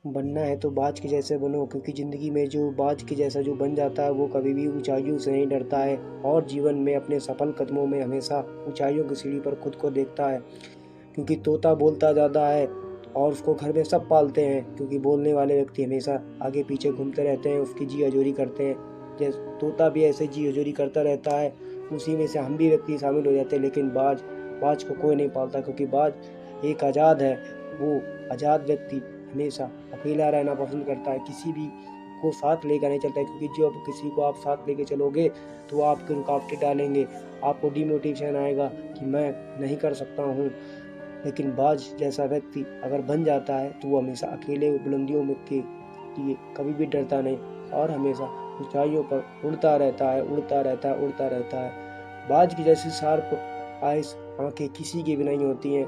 बनना है तो बाज के जैसे बनो, क्योंकि ज़िंदगी में जो बाज के जैसा जो बन जाता है वो कभी भी ऊंचाइयों से नहीं डरता है और जीवन में अपने सफल कदमों में हमेशा ऊंचाइयों की सीढ़ी पर खुद को देखता है। क्योंकि तोता बोलता ज़्यादा है और उसको घर में सब पालते हैं, क्योंकि बोलने वाले व्यक्ति हमेशा आगे पीछे घूमते रहते हैं, उसकी जी हजूरी करते हैं। जैसे तोता भी ऐसे जी हजूरी करता रहता है, उसी में से हम भी व्यक्ति शामिल हो जाते हैं। लेकिन बाज को कोई नहीं पालता, क्योंकि बाज एक आज़ाद है। वो आज़ाद व्यक्ति हमेशा अकेला रहना पसंद करता है, किसी भी को साथ लेकर नहीं चलता है, क्योंकि जब किसी को आप साथ लेके चलोगे तो आपकी रुकावटें डालेंगे, आपको डिमोटिवेशन आएगा कि मैं नहीं कर सकता हूँ। लेकिन बाज जैसा व्यक्ति अगर बन जाता है तो वो हमेशा अकेले बुलंदियों में के लिए कभी भी डरता नहीं और हमेशा ऊंचाइयों पर उड़ता रहता है। बाज की जैसी शार्प आइस आंखें किसी की भी नहीं होती हैं।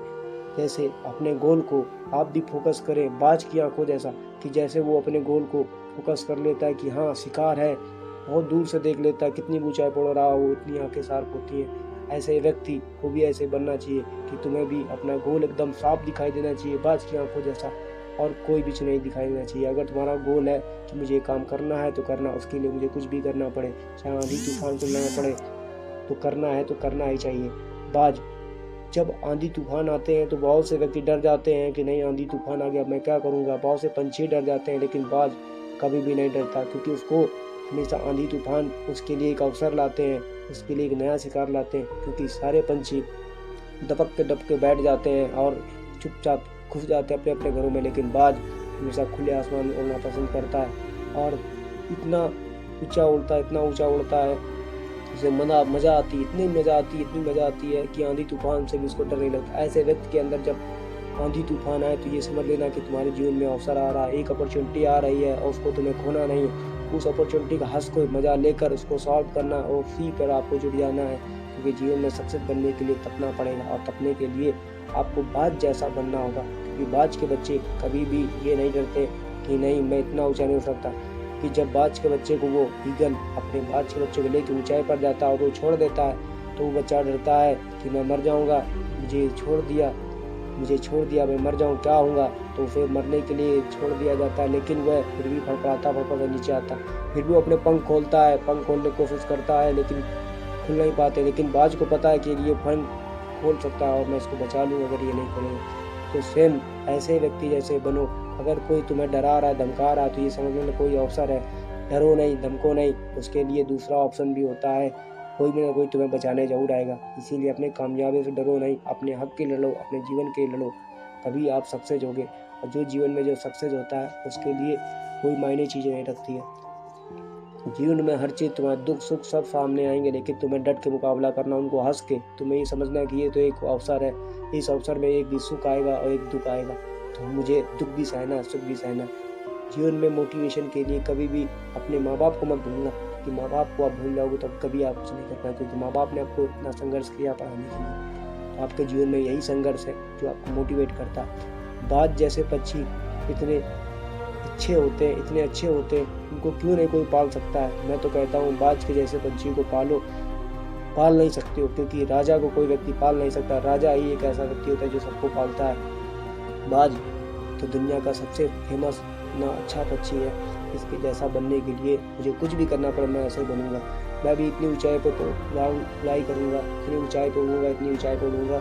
जैसे अपने गोल को आप भी फोकस करें बाज की आंखों जैसा, कि जैसे वो अपने गोल को फोकस कर लेता है कि हाँ शिकार है, बहुत दूर से देख लेता है कितनी ऊंचाई पर रहा हो, इतनी आंखें शार्प होती हैं। ऐसे व्यक्ति को भी ऐसे बनना चाहिए कि तुम्हें भी अपना गोल एकदम साफ दिखाई देना चाहिए बाज की आंखों जैसा, और कोई बीच नहीं दिखाई देना चाहिए। अगर तुम्हारा गोल है कि मुझे काम करना है तो करना, उसके लिए मुझे कुछ भी करना पड़े, चाहे आंधी तूफान चलना पड़े, तो करना ही चाहिए। बाज जब आंधी तूफान आते हैं तो बहुत से व्यक्ति डर जाते हैं कि नहीं आंधी तूफान आ गया मैं क्या करूँगा, बहुत से पंछी डर जाते हैं। लेकिन बाज कभी भी नहीं डरता, क्योंकि उसको हमेशा आंधी तूफान उसके लिए एक अवसर लाते हैं, उसके लिए एक नया शिकार लाते हैं। क्योंकि सारे पंछी दबक के बैठ जाते हैं और चुपचाप घुस जाते हैं अपने अपने घरों में, लेकिन बाज हमेशा खुले आसमान में उड़ना पसंद करता है और इतना ऊंचा उड़ता है, उसे मज़ा आती है, इतनी मज़ा आती है कि आंधी तूफान से भी उसको डर नहीं लगता। ऐसे व्यक्ति के अंदर जब आंधी तूफान आए तो ये समझ लेना कि तुम्हारे जीवन में अवसर आ रहा है, एक अपॉर्चुनिटी आ रही है और उसको तुम्हें खोना नहीं है। उस अपॉर्चुनिटी का हंस को मज़ा लेकर उसको सॉल्व करना और उसी पर आपको जुट जाना है, क्योंकि जीवन में सक्सेस बनने के लिए तपना पड़ेगा और तपने के लिए आपको बाज जैसा बनना होगा। क्योंकि बाज के बच्चे कभी भी ये नहीं डरते कि नहीं मैं इतना ऊंचा नहीं हो सकता, कि जब बाज के बच्चे को वो ईगल अपने बाज के बच्चे को लेकर ऊंचाई पर जाता है और वो छोड़ देता है तो वो बच्चा डरता है कि मैं मर जाऊंगा, मुझे छोड़ दिया मैं मर जाऊं क्या होगा, तो फिर मरने के लिए छोड़ दिया जाता है। लेकिन वह फिर भी फड़फड़ाता नीचे आता, फिर भी वो अपने पंख खोलता है, पंख खोलने की कोशिश करता है लेकिन खुल नहीं पाते। लेकिन बाज को पता है कि ये पंख खोल सकता है और मैं इसको बचा लूँ अगर ये नहीं खोलेगा। तो सेम ऐसे व्यक्ति जैसे बनो। अगर कोई तुम्हें डरा रहा है, धमका रहा है, तो ये समझने में कोई अवसर है, डरो नहीं, धमको नहीं, उसके लिए दूसरा ऑप्शन भी होता है, कोई भी ना कोई तुम्हें बचाने जरूर आएगा। इसीलिए अपने कामयाबी से डरो नहीं, अपने हक के लड़ो, अपने जीवन के लड़ो, तभी आप सक्सेस होगे। और जो जीवन में जो सक्सेस होता है उसके लिए कोई मायने चीज़ें नहीं रखती है। जीवन में हर चीज़ तुम्हारा दुख सुख सब सामने आएंगे, लेकिन तुम्हें डट के मुकाबला करना, उनको हंस के। तुम्हें ये समझना है कि ये तो एक अवसर है, इस अवसर में एक भी सुख आएगा और एक दुख आएगा, तो मुझे दुख भी सहना सुख भी सहना। जीवन में मोटिवेशन के लिए कभी भी अपने माँ बाप को मत भूलना, कि माँ बाप को आप भूल जाओगे तो कभी आप कुछ नहीं कर पाए, क्योंकि माँ बाप ने आपको इतना संघर्ष किया पढ़ाने के लिए। तो आपके जीवन में यही संघर्ष है जो आपको मोटिवेट करता है। बाज जैसे पक्षी इतने अच्छे होते हैं, उनको क्यों नहीं कोई पाल सकता है। मैं तो कहता हूँ बाज के जैसे पंछी को पाल नहीं सकते हो, क्योंकि राजा को कोई व्यक्ति पाल नहीं सकता। राजा ही एक ऐसा व्यक्ति होता है जो सबको पालता है। बाज तो दुनिया का सबसे फेमस इतना अच्छा पक्षी है, इसके जैसा बनने के लिए मुझे कुछ भी करना पड़े मैं ऐसे बनूंगा। मैं भी इतनी ऊंचाई पर तो उड़ाई करूँगा, इतनी ऊंचाई पर उड़ूंगा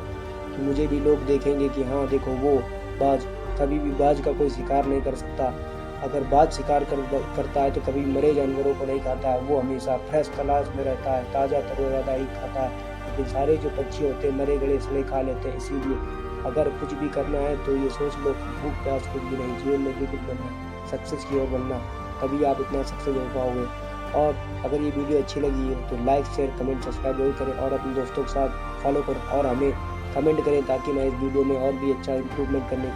कि मुझे भी लोग देखेंगे कि हाँ देखो वो बाज। कभी भी बाज का कोई शिकार नहीं कर सकता। अगर बाज शिकार करता है तो कभी मरे जानवरों को नहीं खाता है, वो हमेशा फ्रेश तलाश में रहता है, ताज़ा तरोताज़ा ही खाता है। लेकिन सारे जो पक्षी होते हैं मरे गले सड़े खा लेते हैं। इसीलिए अगर कुछ भी करना है तो ये सोच लो कि भूख प्यास कुछ भी नहीं, जीवन में जो कुछ बनना है सक्सेस की ओर बनना, तभी आप इतना सक्सेस हो पाओगे। और अगर ये वीडियो अच्छी लगी है तो लाइक शेयर कमेंट सब्सक्राइब जरूर करें और अपने दोस्तों के साथ फॉलो करें और हमें कमेंट करें, ताकि मैं इस वीडियो में और भी अच्छा इंप्रूवमेंट करने को